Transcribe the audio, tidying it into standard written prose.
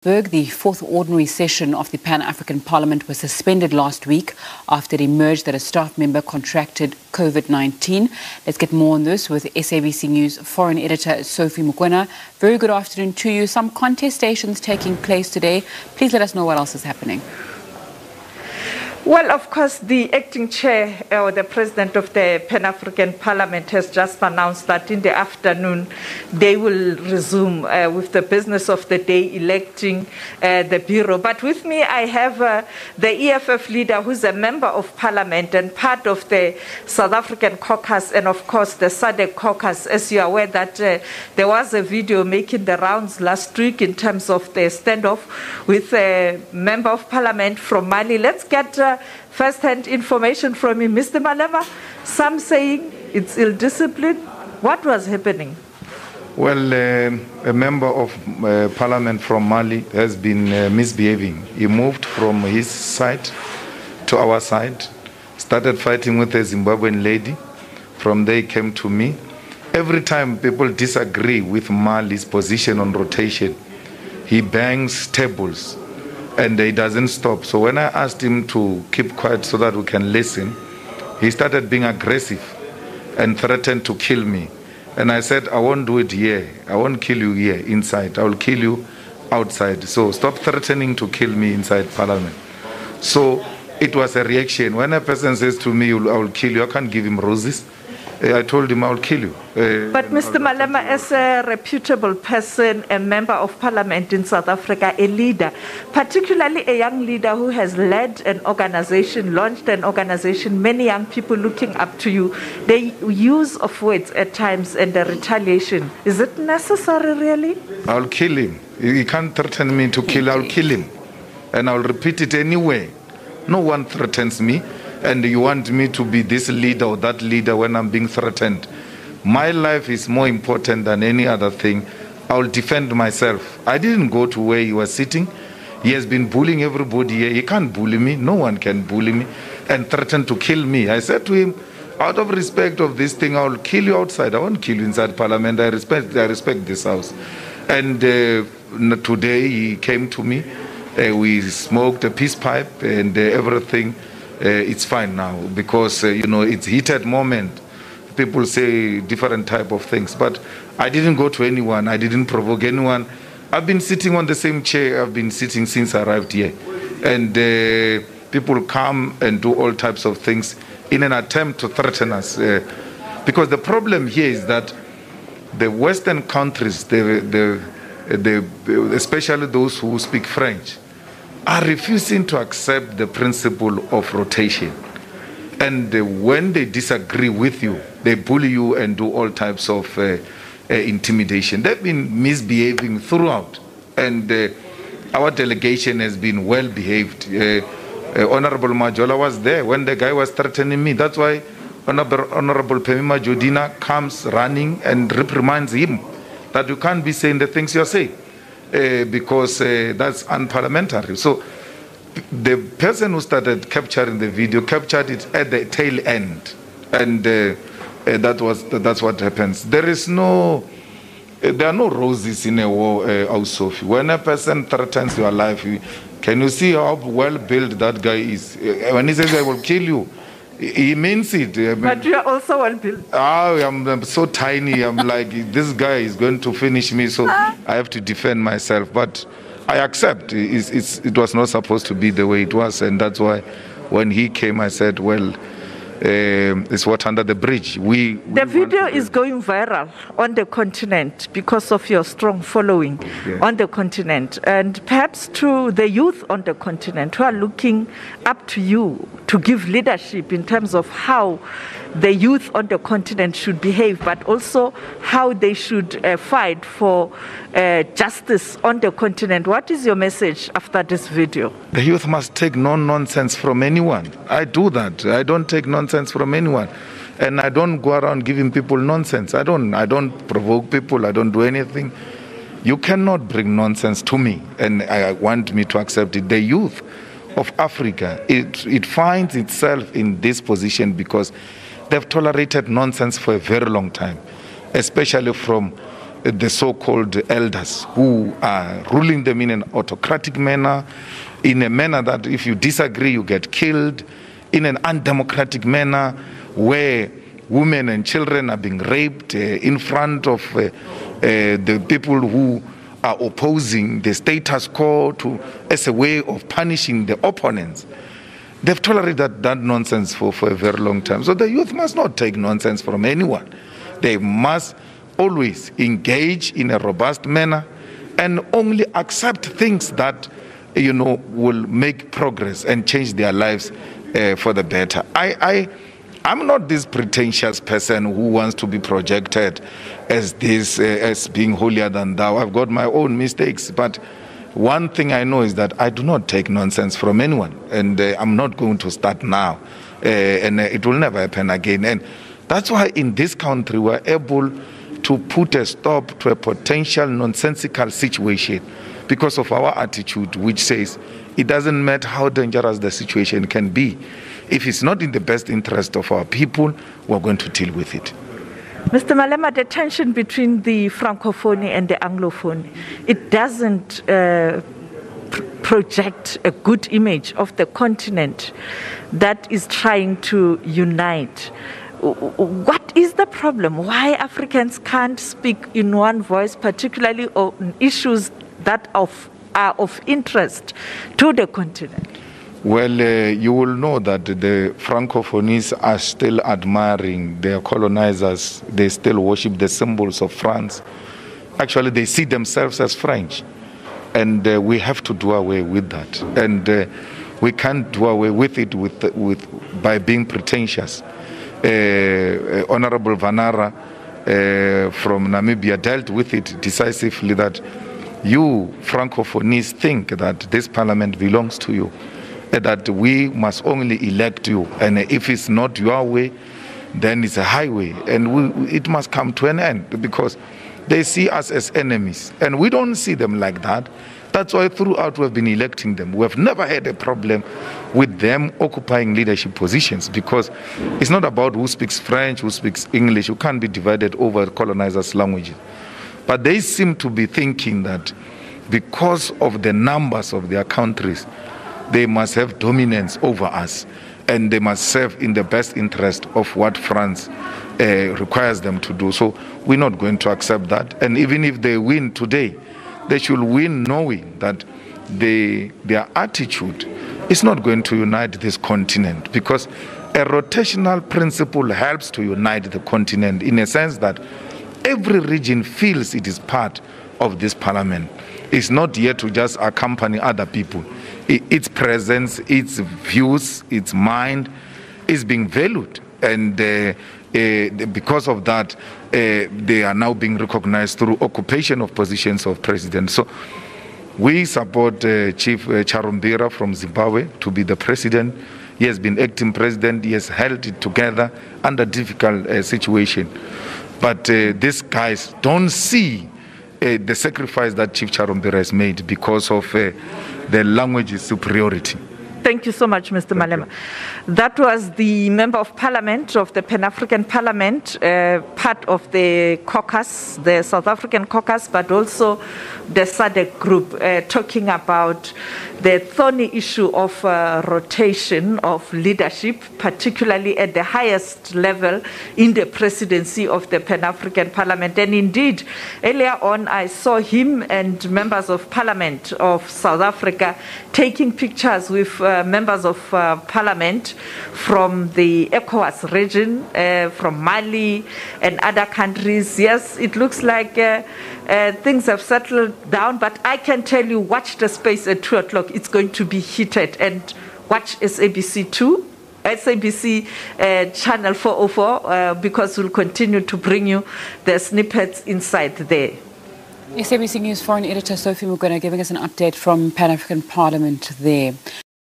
The fourth ordinary session of the Pan-African Parliament was suspended last week after it emerged that a staff member contracted COVID-19. Let's get more on this with SABC News foreign editor Sophie Mukwena. Very good afternoon to you. Some contestations taking place today. Please let us know what else is happening. Well, of course, the acting chair or the president of the Pan-African Parliament has just announced that in the afternoon they will resume with the business of the day, electing the bureau. But with me, I have the EFF leader, who's a member of Parliament and part of the South African caucus, and of course the SADC caucus. As you are aware that there was a video making the rounds last week in terms of the standoff with a member of Parliament from Mali. Let's get first-hand information from him. Mr. Malema, some saying it's ill-discipline. What was happening? Well, a member of Parliament from Mali has been misbehaving. He moved from his side to our side, started fighting with a Zimbabwean lady. From there, he came to me. Every time people disagree with Mali's position on rotation, he bangs tables. And he doesn't stop. So when I asked him to keep quiet so that we can listen, he started being aggressive and threatened to kill me. And I said, I won't do it here. I won't kill you here inside. I will kill you outside. So stop threatening to kill me inside Parliament. So it was a reaction. When a person says to me, I will kill you, I can't give him roses. I told him I will kill you. But Mr. Malema, as a reputable person, a member of Parliament in South Africa, a leader, particularly a young leader who has led an organization, launched an organization, many young people looking up to you, the use of words at times and the retaliation, is it necessary really? I'll kill him. He can't threaten me to kill, I'll kill him. And I'll repeat it anyway. No one threatens me. And you want me to be this leader or that leader when I'm being threatened. My life is more important than any other thing. I'll defend myself. I didn't go to where he was sitting. He has been bullying everybody here. He can't bully me. No one can bully me and threaten to kill me. I said to him, out of respect of this thing, I'll kill you outside. I won't kill you inside Parliament. I respect this house. And today he came to me. We smoked a peace pipe and everything. It's fine now because, it's heated moment. People say different type of things. But I didn't go to anyone. I didn't provoke anyone. I've been sitting on the same chair I've been sitting since I arrived here. And people come and do all types of things in an attempt to threaten us. Because the problem here is that the Western countries, especially those who speak French, are refusing to accept the principle of rotation. And when they disagree with you, they bully you and do all types of intimidation. They've been misbehaving throughout. And our delegation has been well behaved. Honorable Majola was there when the guy was threatening me. That's why Honorable Pemima Jodina comes running and reprimands him that you can't be saying the things you're saying. Because that's unparliamentary. So the person who started capturing the video captured it at the tail end, and that's what happens. There are no roses in a war, Sophie. When a person threatens your life, can you see how well built that guy is? When he says I will kill you, he means it. But you are also well built. I'm so tiny. I'm like, this guy is going to finish me, so I have to defend myself. But I accept it was not supposed to be the way it was. And that's why when he came, I said, well, it's what under the bridge. The video is going viral on the continent because of your strong following on the continent, and perhaps to the youth on the continent who are looking up to you to give leadership in terms of how the youth on the continent should behave, but also how they should fight for justice on the continent. What is your message after this video? The youth must take no nonsense from anyone. I do that. I don't take nonsense from anyone. And I don't go around giving people nonsense. I don't provoke people. I don't do anything. You cannot bring nonsense to me, and I want me to accept it. The youth of Africa, it finds itself in this position because they've tolerated nonsense for a very long time, especially from the so-called elders who are ruling them in an autocratic manner, in a manner that if you disagree, you get killed, in an undemocratic manner where women and children are being raped in front of the people who are opposing the status quo as a way of punishing the opponents. They've tolerated that nonsense for a very long time. So the youth must not take nonsense from anyone. They must always engage in a robust manner and only accept things that, will make progress and change their lives for the better. I'm not this pretentious person who wants to be projected as being holier than thou. I've got my own mistakes, but one thing I know is that I do not take nonsense from anyone, and I'm not going to start now, and it will never happen again. And that's why in this country we're able to put a stop to a potential nonsensical situation because of our attitude, which says it doesn't matter how dangerous the situation can be. If it's not in the best interest of our people, we're going to deal with it. Mr. Malema, the tension between the Francophone and the Anglophone, it doesn't project a good image of the continent that is trying to unite. What is the problem? Why Africans can't speak in one voice, particularly on issues that are of interest to the continent? Well, you will know that the Francophonies are still admiring their colonizers. They still worship the symbols of France. Actually, they see themselves as French. And we have to do away with that. And we can't do away with it by being pretentious. Honorable Vanara from Namibia dealt with it decisively, that you Francophonies think that this parliament belongs to you, that we must only elect you, and if it's not your way, then it's a highway, and it must come to an end, because they see us as enemies, and we don't see them like that. That's why throughout we've been electing them. We've never had a problem with them occupying leadership positions, because it's not about who speaks French, who speaks English. You can't be divided over colonizers' languages. But they seem to be thinking that because of the numbers of their countries, they must have dominance over us, and they must serve in the best interest of what France requires them to do. So we're not going to accept that. And even if they win today, they should win knowing that their attitude is not going to unite this continent, because a rotational principle helps to unite the continent in a sense that every region feels it is part of this parliament. It's not here to just accompany other people. Its presence, its views, its mind is being valued. And because of that, they are now being recognized through occupation of positions of president. So we support Chief Charumbira from Zimbabwe to be the president. He has been acting president. He has held it together under difficult situation. But these guys don't see the sacrifice that Chief Charumbira has made because of the language superiority. Thank you so much, Mr. Malema. That was the Member of Parliament of the Pan-African Parliament, part of the caucus, the South African caucus, but also the SADC group, talking about the thorny issue of rotation of leadership, particularly at the highest level in the presidency of the Pan-African Parliament. And indeed, earlier on, I saw him and members of Parliament of South Africa taking pictures with members of Parliament from the ECOWAS region, from Mali and other countries. Yes, it looks like things have settled down, but I can tell you, watch the space at 2 o'clock. It's going to be heated, and watch SABC 2. SABC channel 404, because we'll continue to bring you the snippets inside there. SABC News foreign editor Sophie Mugona giving us an update from Pan-African Parliament there.